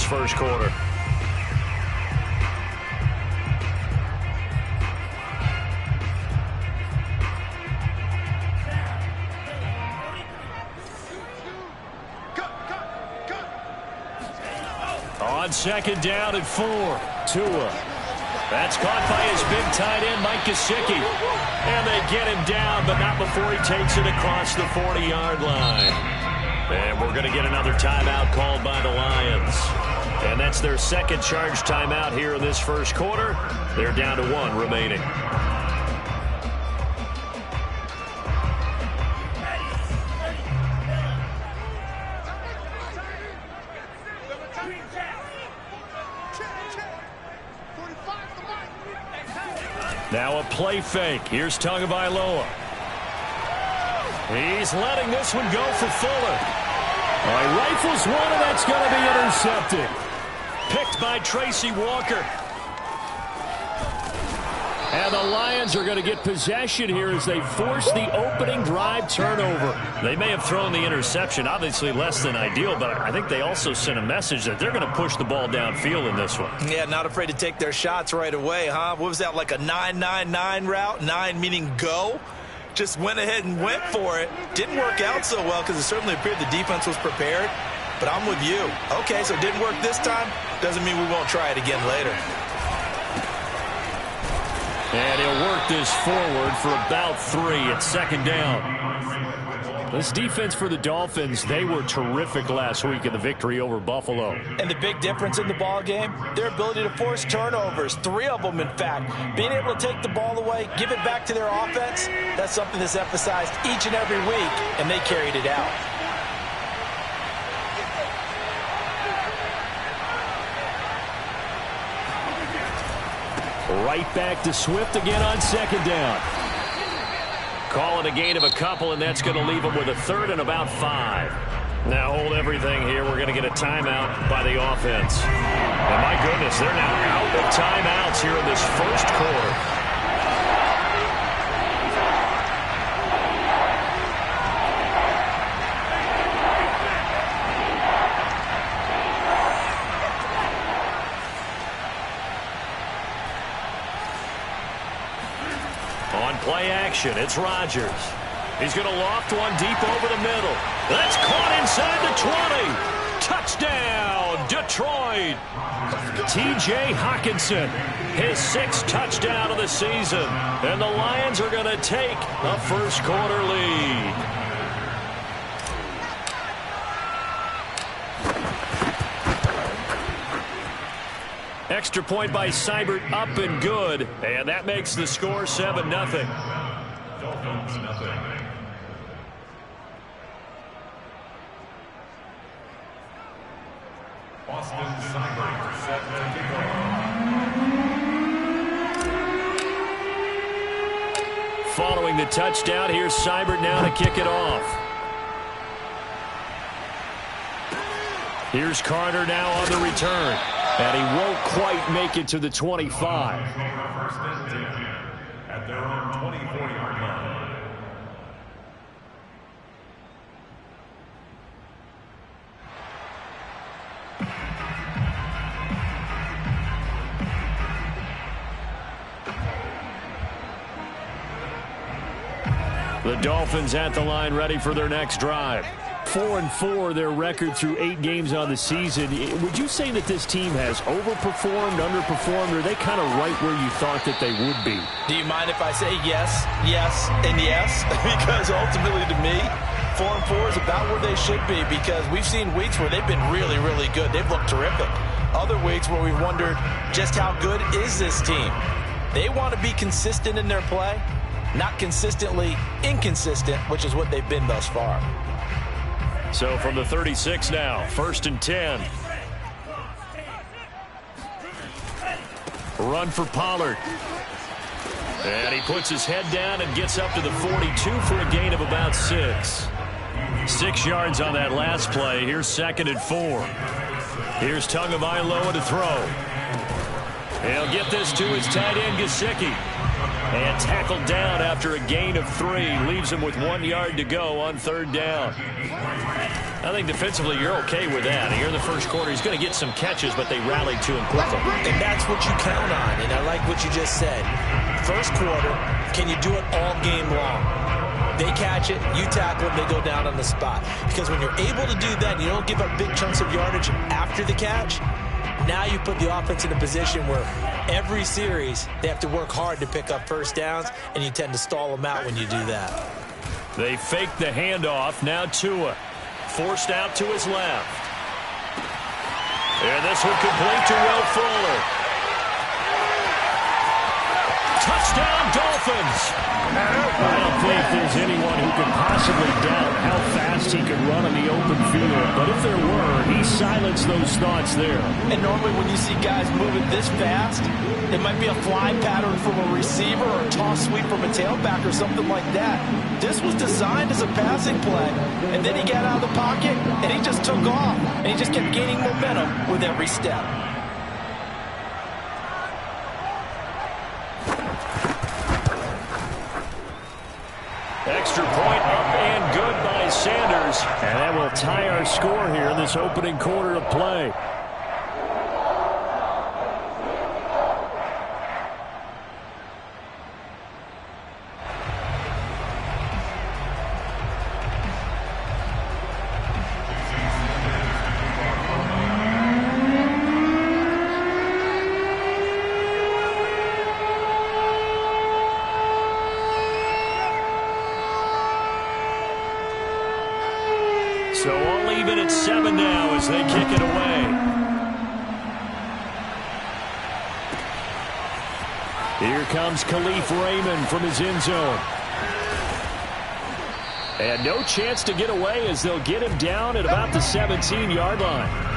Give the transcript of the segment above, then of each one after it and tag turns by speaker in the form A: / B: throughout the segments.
A: first quarter. On second down and 4, Tua. That's caught by his big tight end, Mike Gesicki. And they get him down, but not before he takes it across the 40-yard line. And we're going to get another timeout called by the Lions. And that's their second charge timeout here in this first quarter. They're down to 1 remaining. Now a play fake. Here's Tagovailoa. He's letting this one go for Fuller. He rifles one, and that's going to be intercepted. Picked by Tracy Walker. And the Lions are going to get possession here as they force the opening drive turnover. They may have thrown the interception, obviously less than ideal, but I think they also sent a message that they're going to push the ball downfield in this one.
B: Yeah, not afraid to take their shots right away, huh? What was that, like a 9-9-9 route? 9 meaning go? Just went ahead and went for it. Didn't work out so well because it certainly appeared the defense was prepared. But I'm with you. Okay, so it didn't work this time. Doesn't mean we won't try it again later.
A: And he'll work this forward for about 3 at second down. This defense for the Dolphins, they were terrific last week in the victory over Buffalo.
B: And the big difference in the ball game, their ability to force turnovers, 3 of them in fact. Being able to take the ball away, give it back to their offense, that's something that's emphasized each and every week, and they carried it out.
A: Right back to Swift again on second down. Call it a gain of a couple, and that's going to leave them with a third and about 5. Now hold everything here. We're going to get a timeout by the offense. And my goodness, they're now out of timeouts here in this first quarter. Play action. It's Rodgers. He's going to loft one deep over the middle. That's caught inside the 20. Touchdown, Detroit. T.J. Hockenson, his 6th touchdown of the season. And the Lions are going to take a first quarter lead. Extra point by Seibert, up and good. And that makes the score 7-0. Dolphins, nothing. Austin Seibert, set to kick off. Following the touchdown, here's Seibert now to kick it off. Here's Carter now on the return. And he won't quite make it to the 25. First and 10 at their own 24-yard line. The Dolphins at the line, ready for their next drive. 4-4, their record through 8 games on the season. Would you say that this team has overperformed, underperformed, or are they kind of right where you thought that they would be?
B: Do you mind if I say yes, yes, and yes? Because ultimately to me, 4-4 is about where they should be, because we've seen weeks where they've been really, really good. They've looked terrific. Other weeks where we've wondered just how good is this team. They want to be consistent in their play, not consistently inconsistent, which is what they've been thus far.
A: So from the 36 now, 1st and 10. Run for Pollard. And he puts his head down and gets up to the 42 for a gain of about 6. 6 yards on that last play. Here's 2nd and 4. Here's Tagovailoa to throw. He'll get this to his tight end, Gesicki. And tackled down after a gain of 3. Leaves him with 1 yard to go on 3rd down. I think defensively you're okay with that. Here in the first quarter, he's going to get some catches, but they rallied to him quickly.
B: And that's what you count on, and I like what you just said. First quarter, can you do it all game long? They catch it, you tackle them, they go down on the spot. Because when you're able to do that, you don't give up big chunks of yardage after the catch, now you put the offense in a position where every series they have to work hard to pick up first downs, and you tend to stall them out when you do that.
A: They fake the handoff. Now Tua forced out to his left. And this one complete to Will Fuller. Touchdown, Dolphins! I don't think there's anyone who could possibly doubt how fast he could run on the open field. But if there were, he silenced those thoughts there.
B: And normally when you see guys moving this fast, it might be a fly pattern from a receiver or a toss sweep from a tailback or something like that. This was designed as a passing play. And then he got out of the pocket, and he just took off. And he just kept gaining momentum with every step.
A: Extra point up and good by Sanders. And that will tie our score here in this opening quarter of play. So all even at 7 now as they kick it away. Here comes Khalif Raymond from his end zone. And no chance to get away as they'll get him down at about the 17-yard line.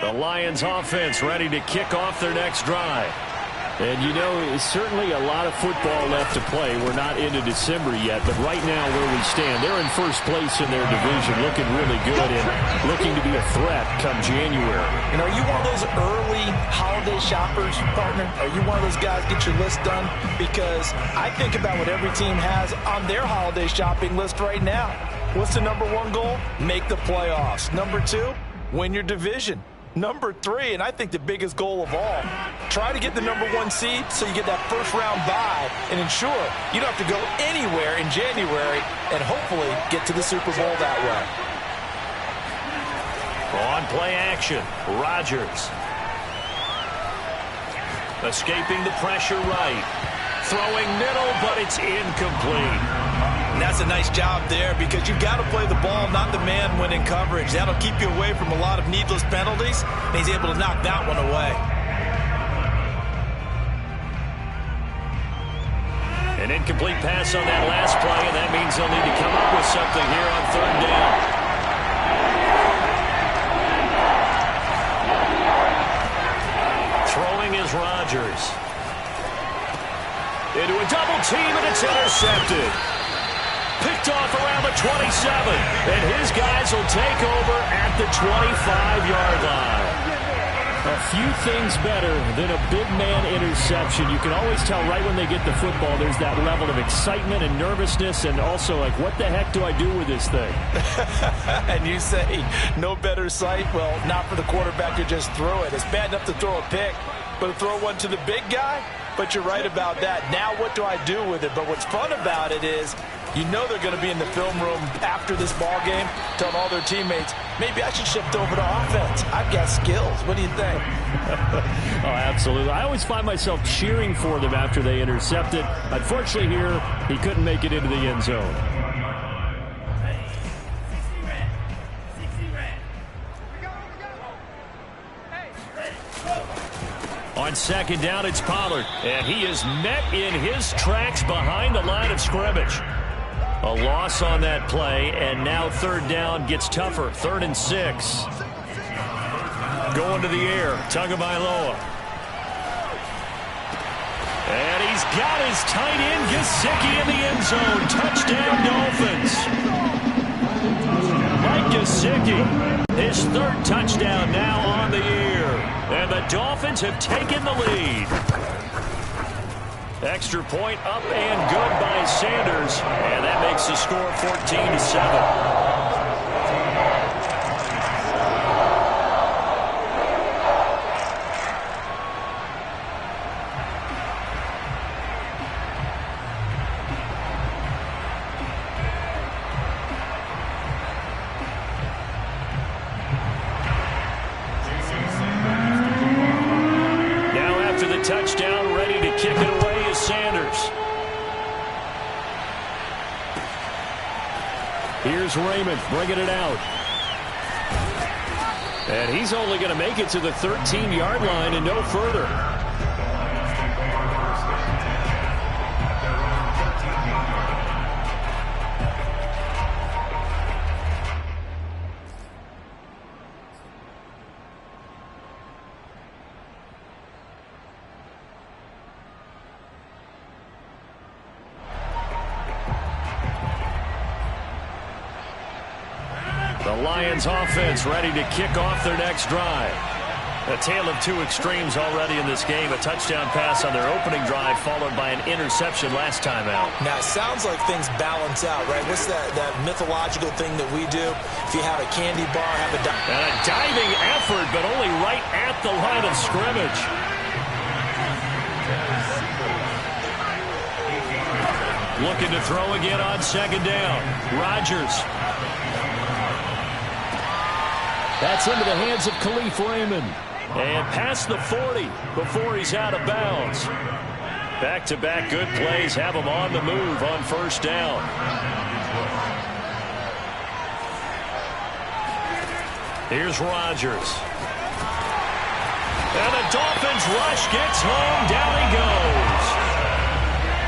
A: The Lions offense ready to kick off their next drive. And you know, it's certainly a lot of football left to play. We're not into December yet, but right now where we stand, they're in first place in their division, looking really good and looking to be a threat come January.
B: And are you one of those early holiday shoppers, partner? Are you one of those guys get your list done? Because I think about what every team has on their holiday shopping list right now. What's the number one goal? Make the playoffs. Number two, win your division. Number three, and I think the biggest goal of all, try to get the number one seed so you get that first round bye and ensure you don't have to go anywhere in January and hopefully get to the Super Bowl that way.
A: On play action, Rodgers. Escaping the pressure right. Throwing middle, but it's incomplete.
B: And that's a nice job there because you've got to play the ball, not the man when in coverage. That'll keep you away from a lot of needless penalties, and he's able to knock that one away.
A: An incomplete pass on that last play, and that means they'll need to come up with something here on third down. Throwing is Rodgers. Into a double team, and it's intercepted. Picked off around the 27, and his guys will take over at the 25-yard line. A few things better than a big man interception. You can always tell right when they get the football, there's that level of excitement and nervousness, and also like, what the heck do I do with this thing?
B: And you say, no better sight? Well, not for the quarterback who just threw it. It's bad enough to throw a pick, but to throw one to the big guy? But you're right about that. Now what do I do with it? But what's fun about it is you know they're going to be in the film room after this ball game telling all their teammates, maybe I should shift over to offense. I've got skills. What do you think?
A: Oh, absolutely. I always find myself cheering for them after they intercept it. Unfortunately here, he couldn't make it into the end zone. On second down, it's Pollard, and he is met in his tracks behind the line of scrimmage. A loss on that play, and now third down gets tougher. 3rd and 6. going to the air. Tagovailoa. And he's got his tight end, Gesicki, in the end zone. Touchdown, Dolphins. Mike Gesicki, his third touchdown now on the year. And the Dolphins have taken the lead. Extra point up and good by Sanders. And that makes the score 14-7. Touchdown, ready to kick it away is Sanders. Here's Raymond bringing it out. And he's only going to make it to the 13-yard line and no further. The Lions offense ready to kick off their next drive. A tale of two extremes already in this game. A touchdown pass on their opening drive followed by an interception last time out.
B: Now, it sounds like things balance out, right? What's that mythological thing that we do? If you have a candy bar, have a...
A: And a diving effort, but only right at the line of scrimmage. Looking to throw again on second down. Rodgers. That's into the hands of Khalif Raymond. And past the 40 before he's out of bounds. Back-to-back good plays have him on the move on first down. Here's Rodgers. And the Dolphins rush gets home. Down he goes.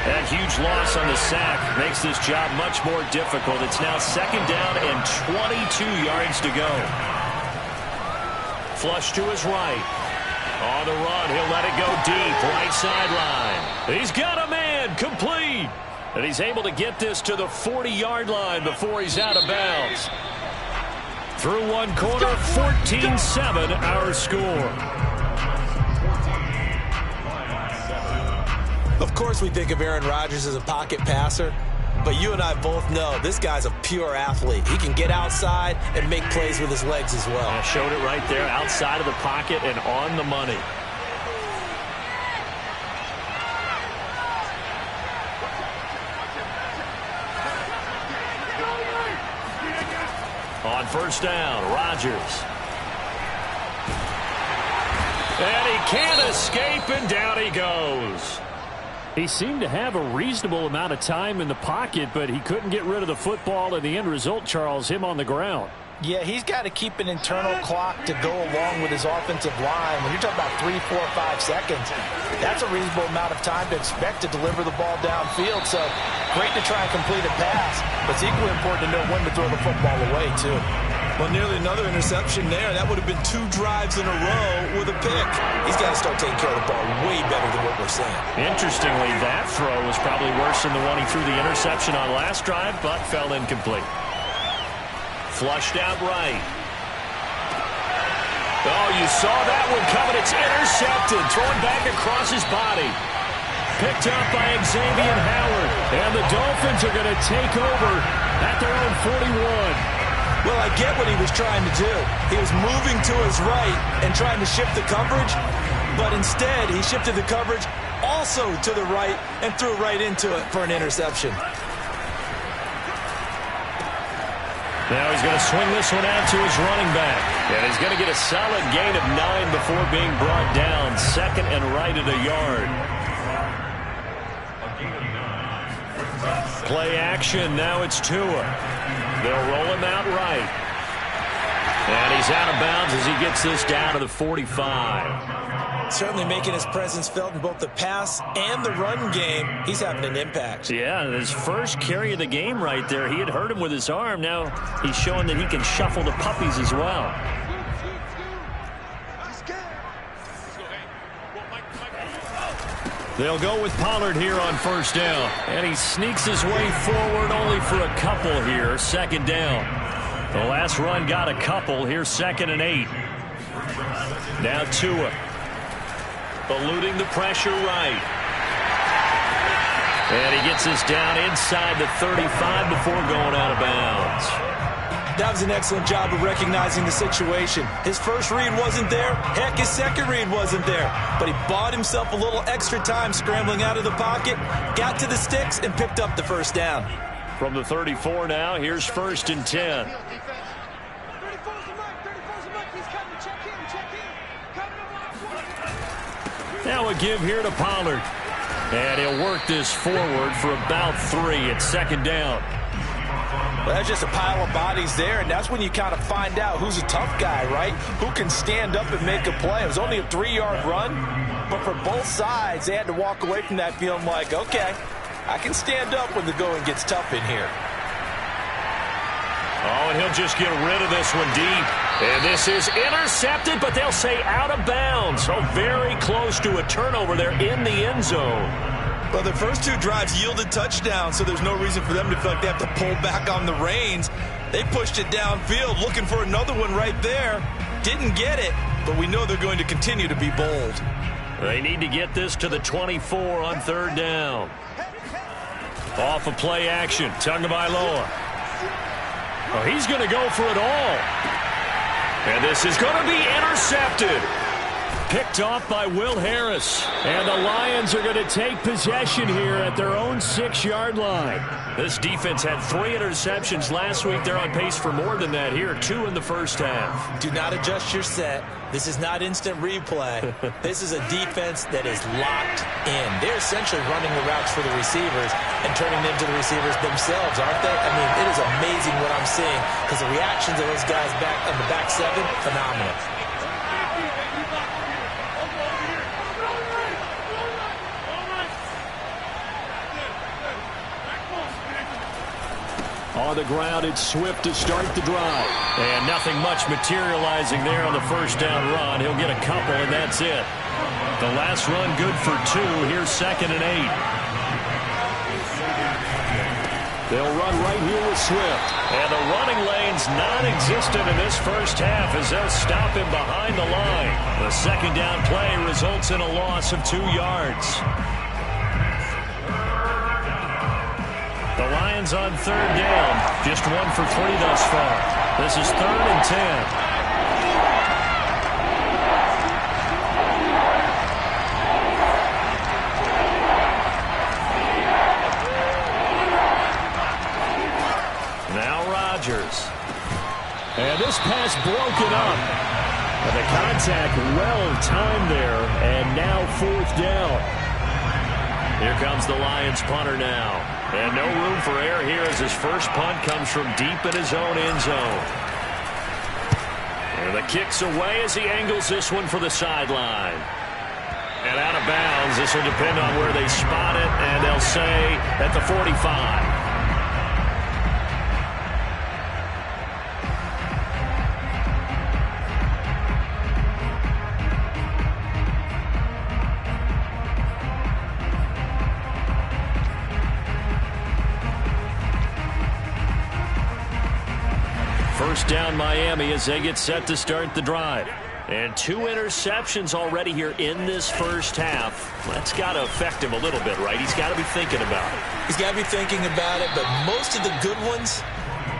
A: That huge loss on the sack makes this job much more difficult. It's now second down and 22 yards to go. Flush to his right. On the run, he'll let it go deep. Right sideline. He's got a man. Complete. And he's able to get this to the 40-yard line before he's out of bounds. Through one quarter, 14-7 our score.
B: Of course we think of Aaron Rodgers as a pocket passer. But you and I both know this guy's a pure athlete. He can get outside and make plays with his legs as well.
A: I showed it right there, outside of the pocket and on the money. On first down, Rodgers. And he can't escape, and down he goes. He seemed to have a reasonable amount of time in the pocket, but he couldn't get rid of the football, and the end result, Charles, him on the ground.
B: Yeah, he's got to keep an internal clock to go along with his offensive line. When you're talking about 3, 4, 5 seconds, that's a reasonable amount of time to expect to deliver the ball downfield. So great to try and complete a pass, but it's equally important to know when to throw the football away, too. Well, nearly another interception there. That would have been 2 drives in a row with a pick. He's got to start taking care of the ball way better than what we're seeing.
A: Interestingly, that throw was probably worse than the one he threw the interception on last drive, but fell incomplete. Flushed out right. Oh, you saw that one coming. It's intercepted. Thrown back across his body. Picked up by Xavier Howard. And the Dolphins are going to take over at their own 41.
B: Well, I get what he was trying to do. He was moving to his right and trying to shift the coverage, but instead he shifted the coverage also to the right and threw right into it for an interception.
A: Now he's going to swing this one out to his running back. And he's going to get a solid gain of 9 before being brought down. Second and right at a yard. Play action. Now it's Tua. They'll roll him out right. And he's out of bounds as he gets this down to the 45.
B: Certainly making his presence felt in both the pass and the run game. He's having an impact.
A: Yeah, his first carry of the game right there. He had hurt him with his arm. Now he's showing that he can shuffle the puppies as well. They'll go with Pollard here on first down. And he sneaks his way forward only for a couple here. Second down. The last run got a couple. Here's 2nd and 8. Now Tua. Eluding the pressure right. And he gets us down inside the 35 before going out of bounds.
B: That was an excellent job of recognizing the situation. His first read wasn't there. Heck, his second read wasn't there. But he bought himself a little extra time scrambling out of the pocket, got to the sticks, and picked up the first down.
A: From the 34 now, here's 1st and 10. Now a give here to Pollard. And he'll work this forward for about 3. It's 2nd down.
B: Well, that's just a pile of bodies there, and that's when you kind of find out who's a tough guy, right? Who can stand up and make a play. It was only a 3-yard run, but for both sides, they had to walk away from that feeling like, okay, I can stand up when the going gets tough in here.
A: Oh, and he'll just get rid of this one deep. And this is intercepted, but they'll say out of bounds. So very close to a turnover there in the end zone.
B: Well, the first 2 drives yielded touchdowns, so there's no reason for them to feel like they have to pull back on the reins. They pushed it downfield, looking for another one right there. Didn't get it, but we know they're going to continue to be bold.
A: They need to get this to the 24 on 3rd down. Off of play action, Tagovailoa. Oh, he's going to go for it all. And this is going to be intercepted. Picked off by Will Harris. And the Lions are going to take possession here at their own 6-yard line. This defense had 3 interceptions last week. They're on pace for more than that here. 2 in the first half.
B: Do not adjust your set. This is not instant replay. This is a defense that is locked in. They're essentially running the routes for the receivers and turning them to the receivers themselves, aren't they? I mean, it is amazing what I'm seeing because the reactions of those guys back on the back 7, phenomenal.
A: On the ground, it's Swift to start the drive. And nothing much materializing there on the first down run. He'll get a couple, and that's it. The last run good for 2. Here's 2nd and 8. They'll run right here with Swift. And the running lane's non-existent in this first half as they'll stop him behind the line. The second down play results in a loss of 2 yards. The Lions on 3rd down. Just 1 for 3 thus far. This is 3rd and 10. Now Rodgers. And this pass broken up. And the contact well timed there. And now 4th down. Here comes the Lions punter now. And no room for error here as his first punt comes from deep in his own end zone. And the kick's away as he angles this one for the sideline. And out of bounds. This will depend on where they spot it, and they'll say at the 45. First down Miami as they get set to start the drive. And 2 interceptions already here in this first half. That's got to affect him a little bit, right? He's got to be thinking about it.
B: He's got to be thinking about it, but most of the good ones,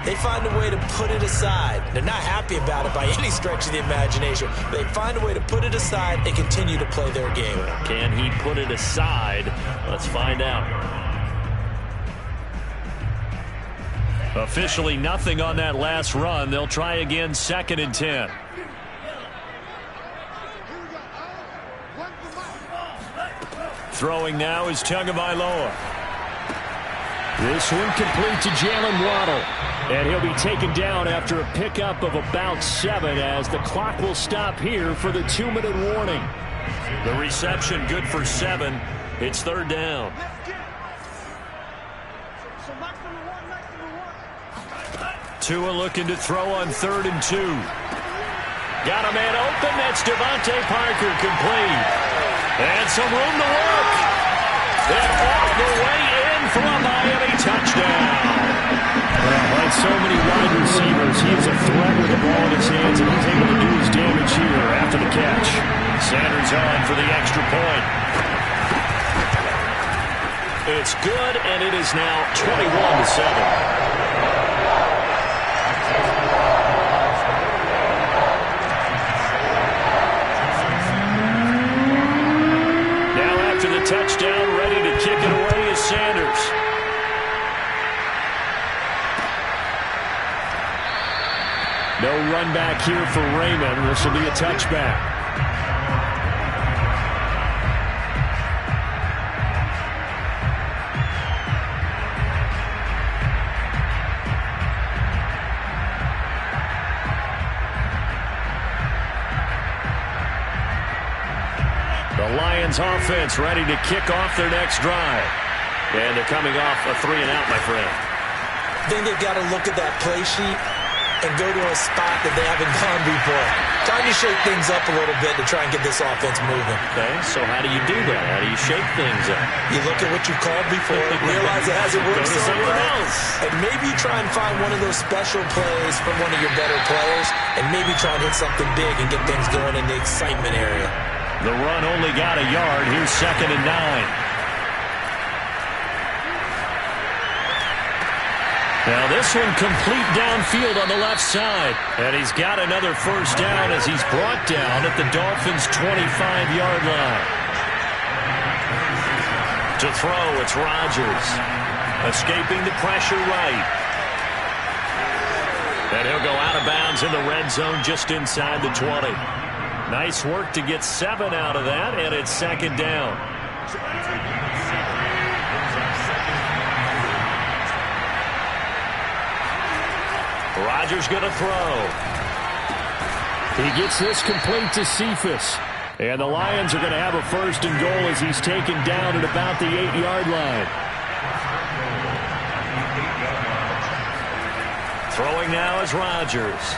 B: they find a way to put it aside. They're not happy about it by any stretch of the imagination. They find a way to put it aside and continue to play their game.
A: Can he put it aside? Let's find out. Officially nothing on that last run. They'll try again 2nd and 10. Throwing now is Tagovailoa. This one complete to Jalen Waddle. And he'll be taken down after a pickup of about 7 as the clock will stop here for the 2-minute warning. The reception good for 7. It's 3rd down. Tua looking to throw on 3rd and 2. Got a man open. That's Devontae Parker complete. And some room to work. And all the way in for a Miami touchdown. Well, like so many wide receivers, he is a threat with the ball in his hands, and he's able to do his damage here after the catch. Sanders on for the extra point. It's good, and it is now 21-7. Touchdown, ready to kick it away is Sanders. No run back here for Raymond. This will be a touchback. The Lions offense ready to kick off their next drive. And they're coming off a 3-and-out, my friend.
B: Then they've got to look at that play sheet and go to a spot that they haven't gone before. Time to shake things up a little bit to try and get this offense moving.
A: Okay, so how do you do that? How do you shake things up?
B: You look at what you called before, realize it hasn't worked so well, and maybe try and find one of those special plays from one of your better players, and maybe try and hit something big and get things going in the excitement area.
A: The run only got a yard. Here's 2nd and 9. Now this one complete downfield on the left side. And he's got another first down as he's brought down at the Dolphins' 25-yard line. To throw, it's Rodgers. Escaping the pressure right. And he'll go out of bounds in the red zone just inside the 20. Nice work to get 7 out of that, and it's 2nd down. Rodgers going to throw. He gets this complete to Cephas. And the Lions are going to have a 1st and goal as he's taken down at about the 8-yard line. Throwing now is Rodgers.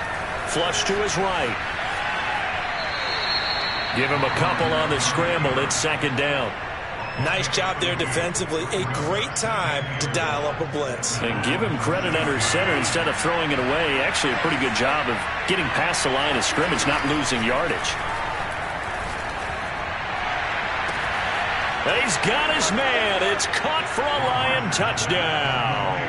A: Flush to his right. Give him a couple on the scramble. It's 2nd down.
B: Nice job there defensively. A great time to dial up a blitz.
A: And give him credit under center instead of throwing it away. Actually a pretty good job of getting past the line of scrimmage, not losing yardage. He's got his man. It's caught for a Lion touchdown.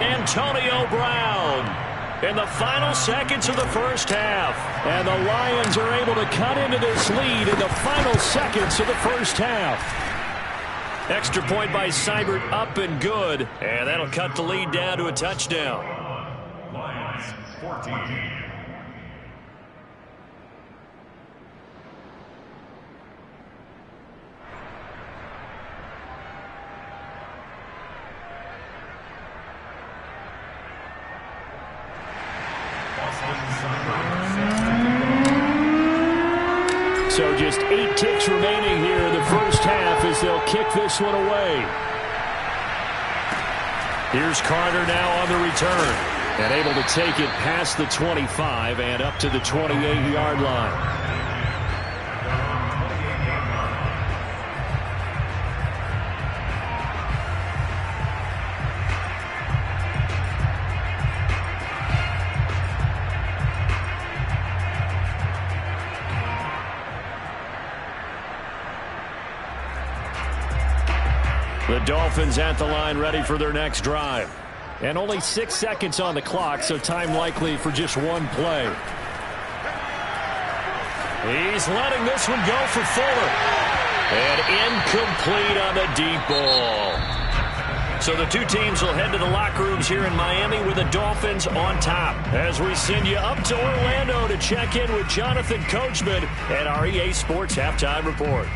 A: Antonio Brown. In the final seconds of the first half. And the Lions are able to cut into this lead in the final seconds of the first half. Extra point by Seibert, up and good. And that'll cut the lead down to a touchdown.
C: Lions 14.
A: So just 8 ticks remaining here in the first half as they'll kick this one away. Here's Carter now on the return and able to take it past the 25 and up to the 28-yard line. The Dolphins at the line ready for their next drive. And only 6 seconds on the clock, so time likely for just one play. He's letting this one go for Fuller. And incomplete on the deep ball. So the two teams will head to the locker rooms here in Miami with the Dolphins on top. As we send you up to Orlando to check in with Jonathan Coachman at our EA Sports Halftime Report.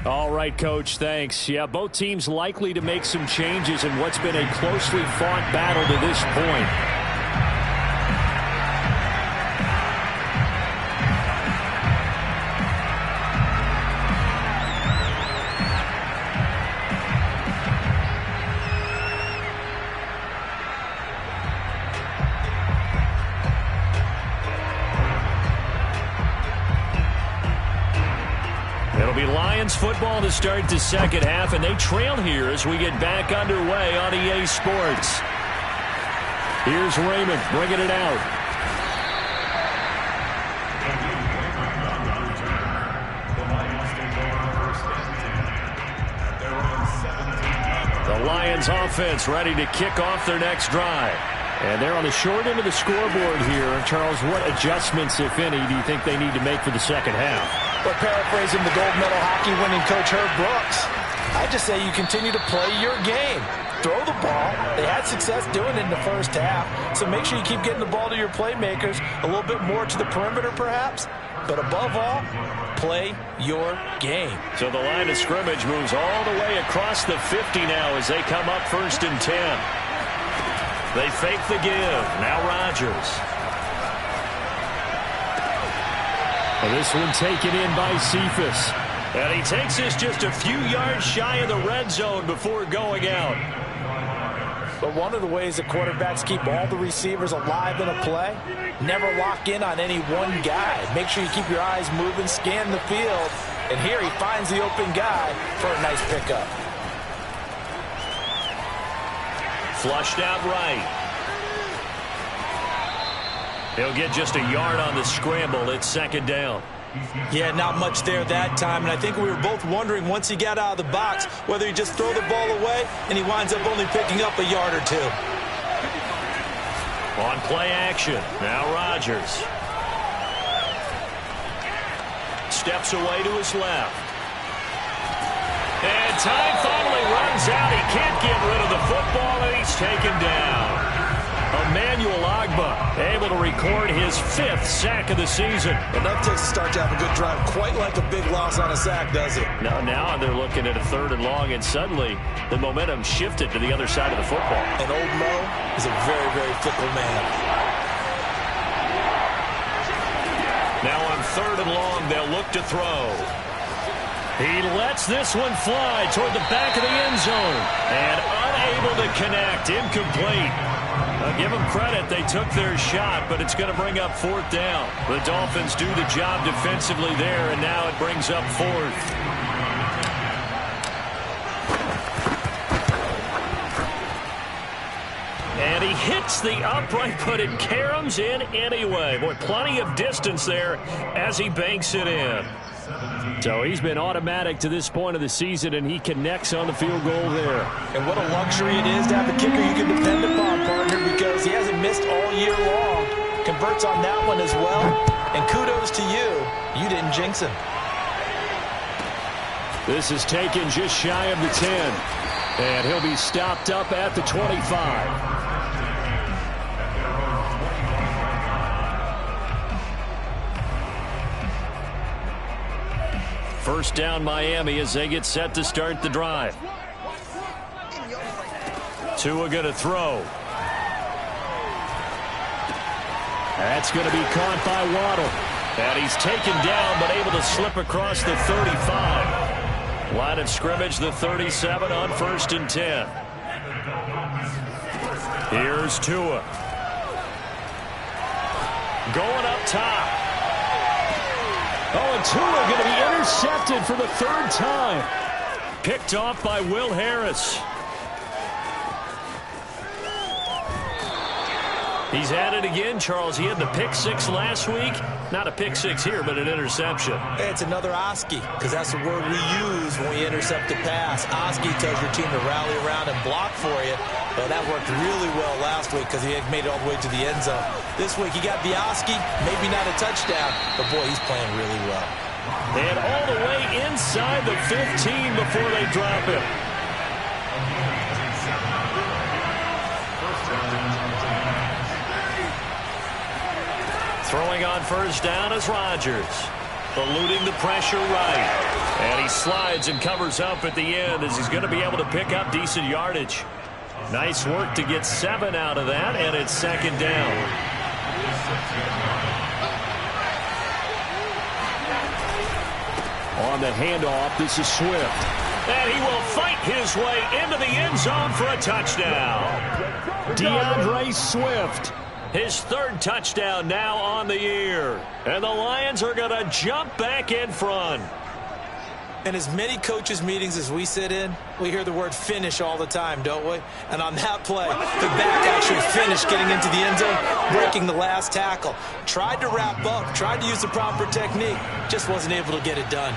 A: All right, Coach, thanks. Yeah, both teams likely to make some changes in what's been a closely fought battle to this point. It'll be Lions football to start the second half, and they trail here as we get back underway on EA Sports. Here's Raymond bringing it out. The Lions offense ready to kick off their next drive. And they're on the short end of the scoreboard here. Charles, what adjustments, if any, do you think they need to make for the second half?
B: Well, paraphrasing the gold medal hockey winning coach Herb Brooks, I just say you continue to play your game. Throw the ball. They had success doing it in the first half, so make sure you keep getting the ball to your playmakers, a little bit more to the perimeter perhaps, but above all, play your game. So the line of scrimmage moves all the way across the 50 now as they come up 1st and 10. They fake the give. Now Rodgers.
A: And this one taken in by Cephas. And he takes this just a few yards shy of the red zone before going out.
B: But one of the ways that quarterbacks keep all the receivers alive in a play, never lock in on any one guy. Make sure you keep your eyes moving, scan the field. And here he finds the open guy for a nice pickup.
A: Flushed out right. He'll get just a yard on the scramble. It's 2nd down.
B: Yeah, not much there that time, and I think we were both wondering once he got out of the box whether he just throw the ball away and he winds up only picking up a yard or two.
A: On play action, now Rodgers. Steps away to his left. And time finally runs out. He can't get rid of the football, and he's taken down. Emmanuel Ogbah able to record his 5th sack of the season.
B: Enough to start to have a good drive. Quite like a big loss on a sack, does it?
A: Now they're looking at a 3rd and long, and suddenly the momentum shifted to the other side of the football.
B: And old Mo is a very, very fickle man.
A: Now on 3rd and long, they'll look to throw. He lets this one fly toward the back of the end zone. And unable to connect. Incomplete. I'll give them credit. They took their shot, but it's going to bring up 4th down. The Dolphins do the job defensively there, and now it brings up 4th. And he hits the upright, but it caroms in anyway. Boy, plenty of distance there as he banks it in. So he's been automatic to this point of the season, and he connects on the field goal there.
B: And what a luxury it is to have a kicker you can depend upon, partner, because he hasn't missed all year long. Converts on that one as well. And kudos to you. You didn't jinx him.
A: This is taken just shy of the 10. And he'll be stopped up at the 25. First down Miami as they get set to start the drive. Tua going to throw. That's going to be caught by Waddle. And he's taken down but able to slip across the 35. Line of scrimmage, the 37 on 1st and 10. Here's Tua. Going up top. Oh, and Tua going to be intercepted for the 3rd time. Picked off by Will Harris. He's at it again, Charles. He had the pick 6 last week. Not a pick 6 here, but an interception.
B: It's another Oski, because that's the word we use when we intercept a pass. Oski tells your team to rally around and block for you. Well, that worked really well last week because he had made it all the way to the end zone. This week he got the Oski, maybe not a touchdown, but boy, he's playing really well.
A: And all the way inside the 15 before they drop him. Throwing on 1st down is Rodgers. Eluding the pressure right. And he slides and covers up at the end as he's going to be able to pick up decent yardage. Nice work to get 7 out of that, and it's 2nd down. On the handoff, this is Swift. And he will fight his way into the end zone for a touchdown. DeAndre Swift. His 3rd touchdown now on the year. And the Lions are going to jump back in front.
B: In as many coaches' meetings as we sit in, we hear the word finish all the time, don't we? And on that play, the back actually finished getting into the end zone, breaking the last tackle. Tried to wrap up, tried to use the proper technique, just wasn't able to get it done.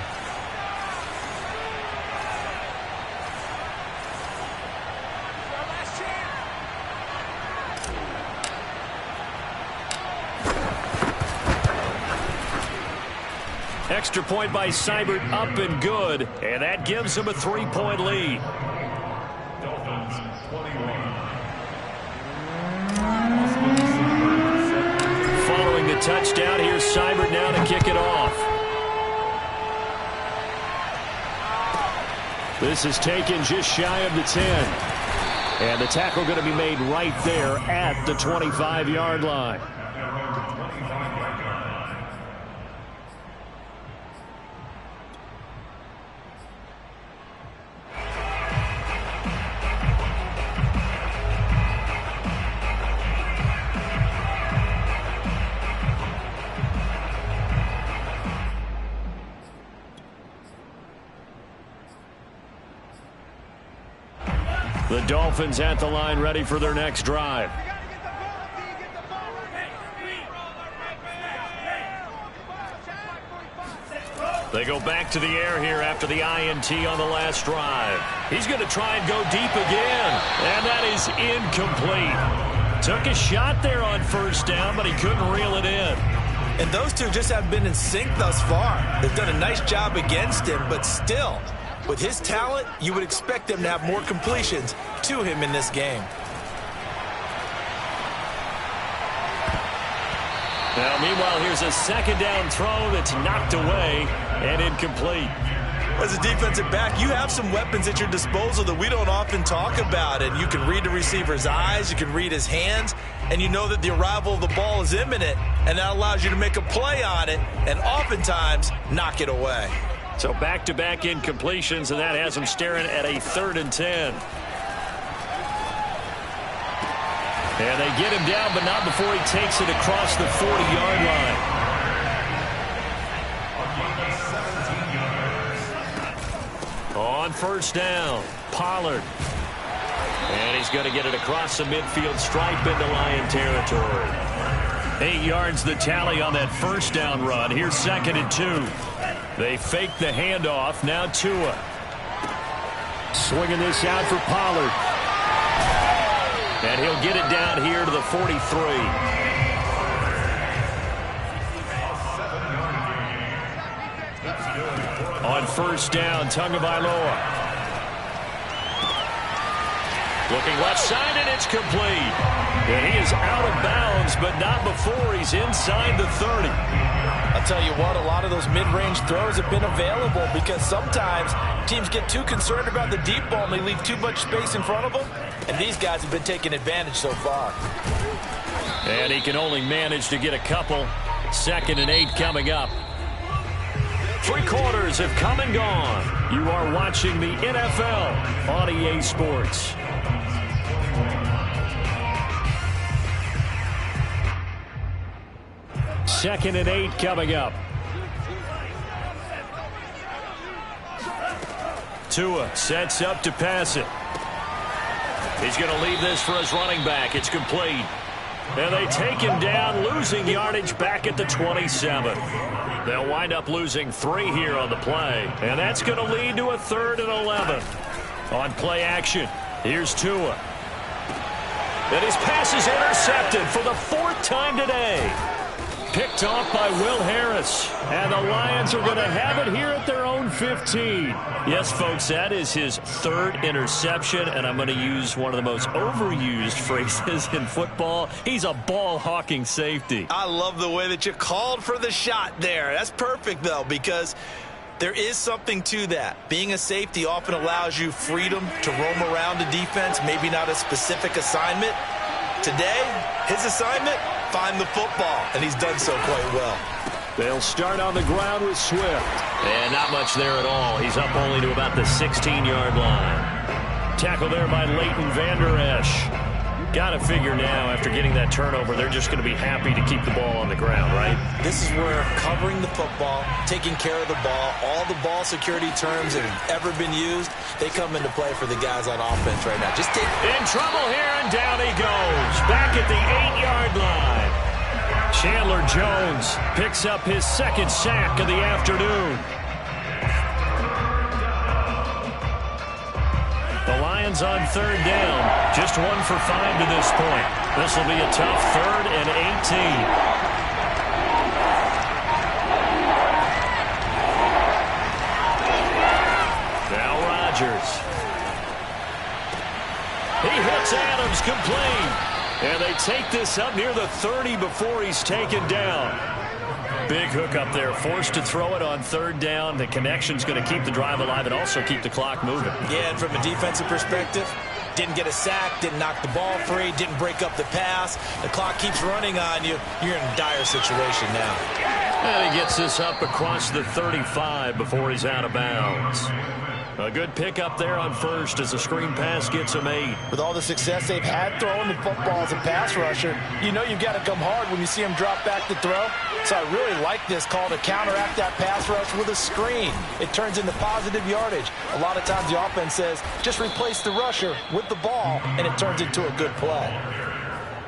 A: Extra point by Seibert, up and good, and that gives him a 3-point lead.
C: Dolphins 21.
A: Following the touchdown, here's Seibert now to kick it off. This is taken just shy of the 10. And the tackle going to be made right there at the 25-yard line. The Dolphins at the line, ready for their next drive. They go back to the air here after the INT on the last drive. He's going to try and go deep again, and that is incomplete. Took a shot there on first down, but he couldn't reel it in.
B: And those two just haven't been in sync thus far. They've done a nice job against him, but still, with his talent, you would expect them to have more completions to him in this game.
A: Now, meanwhile, here's a second down throw that's knocked away and incomplete.
B: As a defensive back, you have some weapons at your disposal that we don't often talk about. And you can read the receiver's eyes, you can read his hands, and you know that the arrival of the ball is imminent, and that allows you to make a play on it and oftentimes knock it away.
A: So back-to-back incompletions, and that has him staring at a 3rd and 10. And they get him down, but not before he takes it across the 40-yard line. On first down, Pollard. And he's going to get it across the midfield stripe into Lion territory. 8 yards the tally on that first down run. Here's 2nd and 2. They fake the handoff. Now Tua. Swinging this out for Pollard. And he'll get it down here to the 43. On first down, Tagovailoa. Looking left side, and it's complete. And he is out of bounds, but not before he's inside the 30.
B: I'll tell you what, a lot of those mid-range throws have been available because sometimes teams get too concerned about the deep ball and they leave too much space in front of them. And these guys have been taking advantage so far.
A: And he can only manage to get a couple. 2nd and 8 coming up. 3 quarters have come and gone. You are watching the NFL on EA Sports. Second and 8 coming up. Tua sets up to pass it. He's going to leave this for his running back. It's complete. And they take him down, losing yardage back at the 27. They'll wind up losing 3 here on the play. And that's going to lead to a 3rd and 11. On play action, here's Tua. And his pass is intercepted for the 4th time today. Picked off by Will Harris. And the Lions are going to have it here at their own 15. Yes, folks, that is his 3rd interception, and I'm going to use one of the most overused phrases in football. He's a ball-hawking safety.
B: I love the way that you called for the shot there. That's perfect, though, because there is something to that. Being a safety often allows you freedom to roam around a defense, maybe not a specific assignment. Today, his assignment, find the football, and he's done so quite well.
A: They'll start on the ground with Swift. And not much there at all. He's up only to about the 16-yard line. Tackle there by Leighton Vander Esch. Got to figure now, after getting that turnover, they're just going to be happy to keep the ball on the ground, right?
B: This is where covering the football, taking care of the ball, all the ball security terms that have ever been used, they come into play for the guys on offense right now. Just take...
A: In trouble here, and down he goes. Back at the 8-yard line. Chandler Jones picks up his second sack of the afternoon. The Lions on third down. Just 1 for 5 to this point. This will be a tough 3rd and 18. Now Rodgers. He hits Adams complete. And they take this up near the 30 before he's taken down. Big hook up there, forced to throw it on 3rd down. The connection's going to keep the drive alive and also keep the clock moving.
B: Yeah, and from a defensive perspective, didn't get a sack, didn't knock the ball free, didn't break up the pass. The clock keeps running on you. You're in a dire situation now.
A: And he gets this up across the 35 before he's out of bounds. A good pick up there on first as the screen pass gets him 8.
B: With all the success they've had throwing the football as a pass rusher, you know you've got to come hard when you see him drop back to throw. So I really like this call to counteract that pass rush with a screen. It turns into positive yardage. A lot of times the offense says, just replace the rusher with the ball, and it turns into a good play.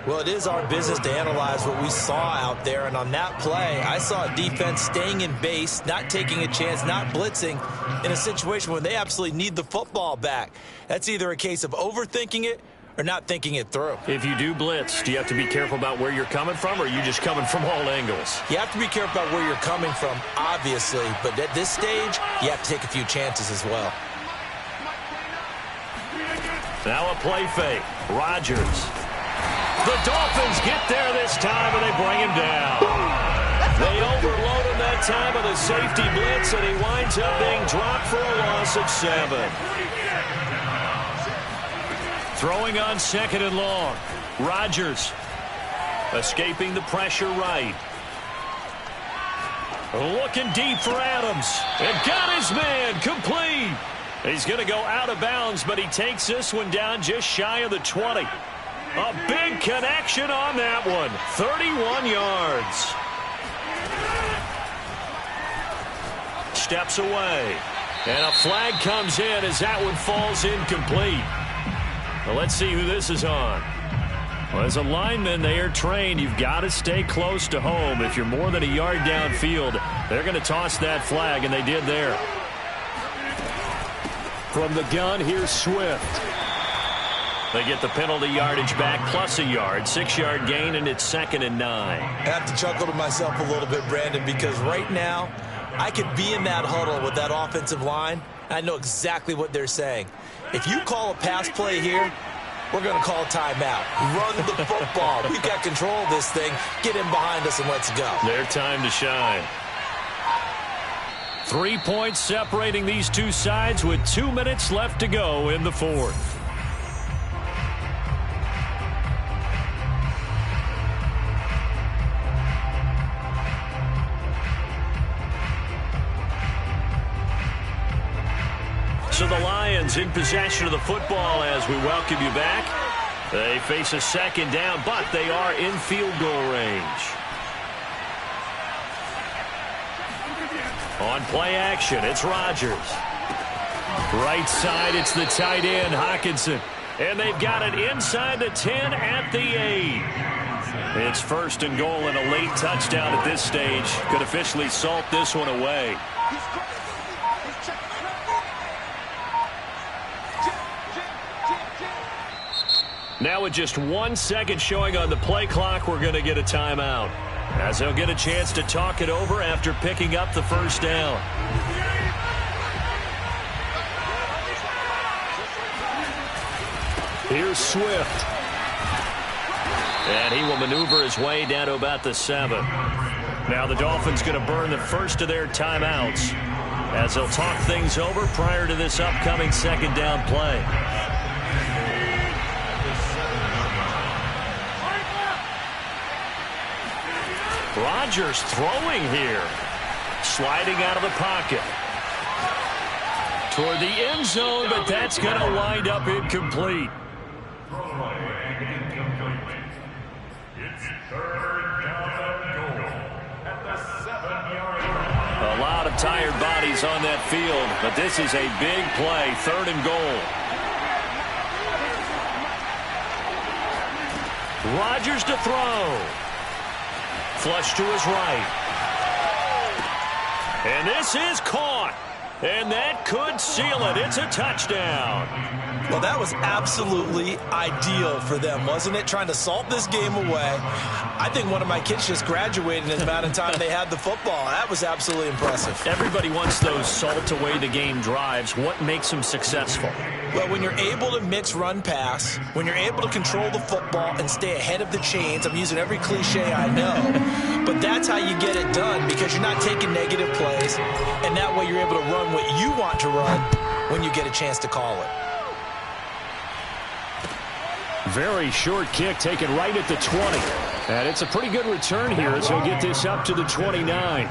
B: Well, it is our business to analyze what we saw out there, and on that play, I saw a defense staying in base, not taking a chance, not blitzing, in a situation where they absolutely need the football back. That's either a case of overthinking it or not thinking it through.
A: If you do blitz, do you have to be careful about where you're coming from, or are you just coming from all angles?
B: You have to be careful about where you're coming from, obviously, but at this stage, you have to take a few chances as well.
A: Now a play fake. Rodgers. The Dolphins get there this time, and they bring him down. They overload him that time with a safety blitz, and he winds up being dropped for a loss of 7. Throwing on 2nd and long. Rodgers escaping the pressure right. Looking deep for Adams. And got his man complete. He's going to go out of bounds, but he takes this one down just shy of the 20. A big connection on that one. 31 yards. Steps away. And a flag comes in as that one falls incomplete. Well, let's see who this is on. Well, as a lineman, they are trained. You've got to stay close to home. If you're more than a yard downfield, they're going to toss that flag, and they did there. From the gun, here's Swift. They get the penalty yardage back plus a yard. 6-yard gain, and it's 2nd and 9.
B: I have to chuckle to myself a little bit, Brandon, because right now I could be in that huddle with that offensive line. I know exactly what they're saying. If you call a pass play here, we're going to call a timeout. Run the football. We've got control of this thing. Get in behind us and let's go.
A: Their time to shine. 3 points separating these two sides with 2 minutes left to go in the 4th. So the Lions in possession of the football as we welcome you back. They face a 2nd down, but they are in field goal range. On play action, it's Rodgers. Right side, it's the tight end, Hockenson. And they've got it inside the 10 at the 8. It's 1st and goal and a late touchdown at this stage. Could officially salt this one away. Now with just 1 second showing on the play clock, we're going to get a timeout, as they'll get a chance to talk it over after picking up the 1st down. Here's Swift. And he will maneuver his way down to about the 7. Now the Dolphins going to burn the first of their timeouts as they'll talk things over prior to this upcoming 2nd down play. Rodgers throwing here. Sliding out of the pocket. Toward the end zone, but that's going to wind up incomplete.
C: incomplete. It's third down and goal at the 7-yard line.
A: A lot of tired bodies on that field, but this is a big play, 3rd and goal. Rodgers to throw. Flush to his right. And this is caught. And that could seal it. It's a touchdown.
B: Well, that was absolutely ideal for them, wasn't it? Trying to salt this game away. I think one of my kids just graduated in the amount of time they had the football. That was absolutely impressive.
A: Everybody wants those salt away the game drives. What makes them successful?
B: Well, when you're able to mix run-pass, when you're able to control the football and stay ahead of the chains, I'm using every cliche I know, but that's how you get it done because you're not taking negative plays, and that way you're able to run what you want to run when you get a chance to call it.
A: Very short kick taken right at the 20. And it's a pretty good return here as he'll get this up to the 29.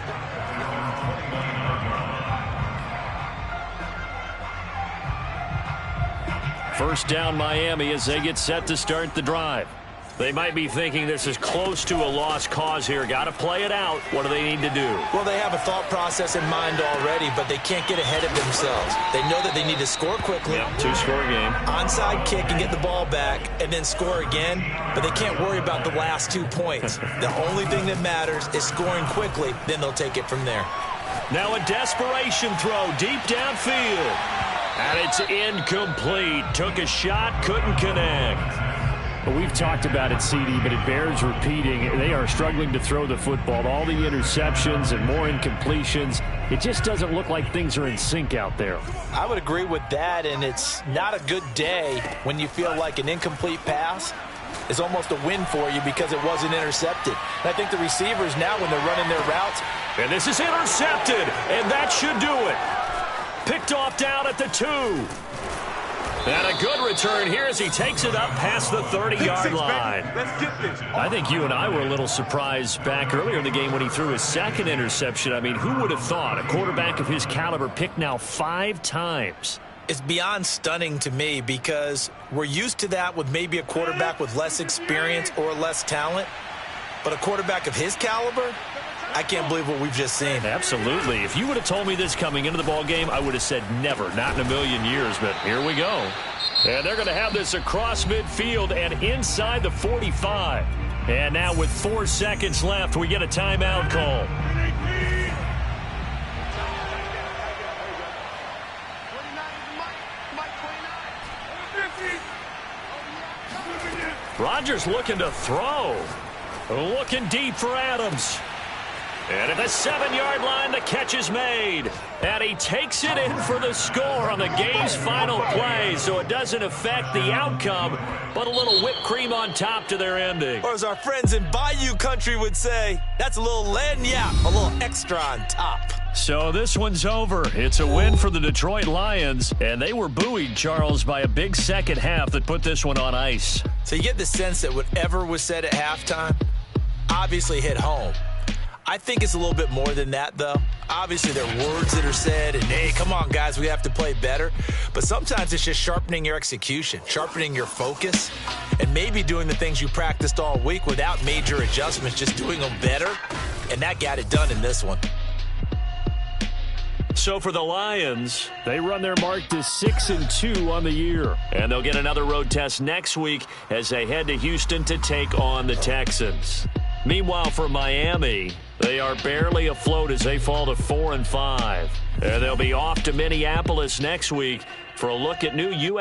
A: First down Miami as they get set to start the drive. They might be thinking this is close to a lost cause here. Got to play it out. What do they need to do?
B: Well, they have a thought process in mind already, but they can't get ahead of themselves. They know that they need to score quickly.
A: Yep, 2-score game.
B: Onside kick and get the ball back and then score again, but they can't worry about the last 2 points. The only thing that matters is scoring quickly, then they'll take it from there.
A: Now a desperation throw deep downfield. And it's incomplete. Took a shot, couldn't connect.
D: Well, we've talked about it, CD, but it bears repeating. They are struggling to throw the football. All the interceptions and more incompletions. It just doesn't look like things are in sync out there.
B: I would agree with that, and it's not a good day when you feel like an incomplete pass is almost a win for you because it wasn't intercepted. And I think the receivers now, when they're running their routes.
A: And this is intercepted, and that should do it. Picked off down at the 2. And a good return here as he takes it up past the 30-yard line.
C: Let's get this.
A: I think you and I were a little surprised back earlier in the game when he threw his second interception. I mean, who would have thought a quarterback of his caliber picked now 5 times?
B: It's beyond stunning to me because we're used to that with maybe a quarterback with less experience or less talent. But a quarterback of his caliber, I can't believe what we've just seen.
A: Absolutely. If you would have told me this coming into the ball game, I would have said never, not in a million years, but here we go. And they're going to have this across midfield and inside the 45. And now with 4 seconds left, we get a timeout call. Rodgers looking to throw. Looking deep for Adams. And at the 7-yard line, the catch is made. And he takes it in for the score on the game's final play. So it doesn't affect the outcome, but a little whipped cream on top to their ending.
B: Or as our friends in Bayou country would say, that's a little lagniappe, a little extra on top.
A: So this one's over. It's a win for the Detroit Lions. And they were buoyed, Charles, by a big second half that put this one on ice.
B: So you get the sense that whatever was said at halftime obviously hit home. I think it's a little bit more than that, though. Obviously, there are words that are said, and, hey, come on, guys, we have to play better. But sometimes it's just sharpening your execution, sharpening your focus, and maybe doing the things you practiced all week without major adjustments, just doing them better. And that got it done in this one.
A: So for the Lions, they run their mark to 6-2 on the year. And they'll get another road test next week as they head to Houston to take on the Texans. Meanwhile, for Miami, they are barely afloat as they fall to 4-5. And they'll be off to Minneapolis next week for a look at new U.S.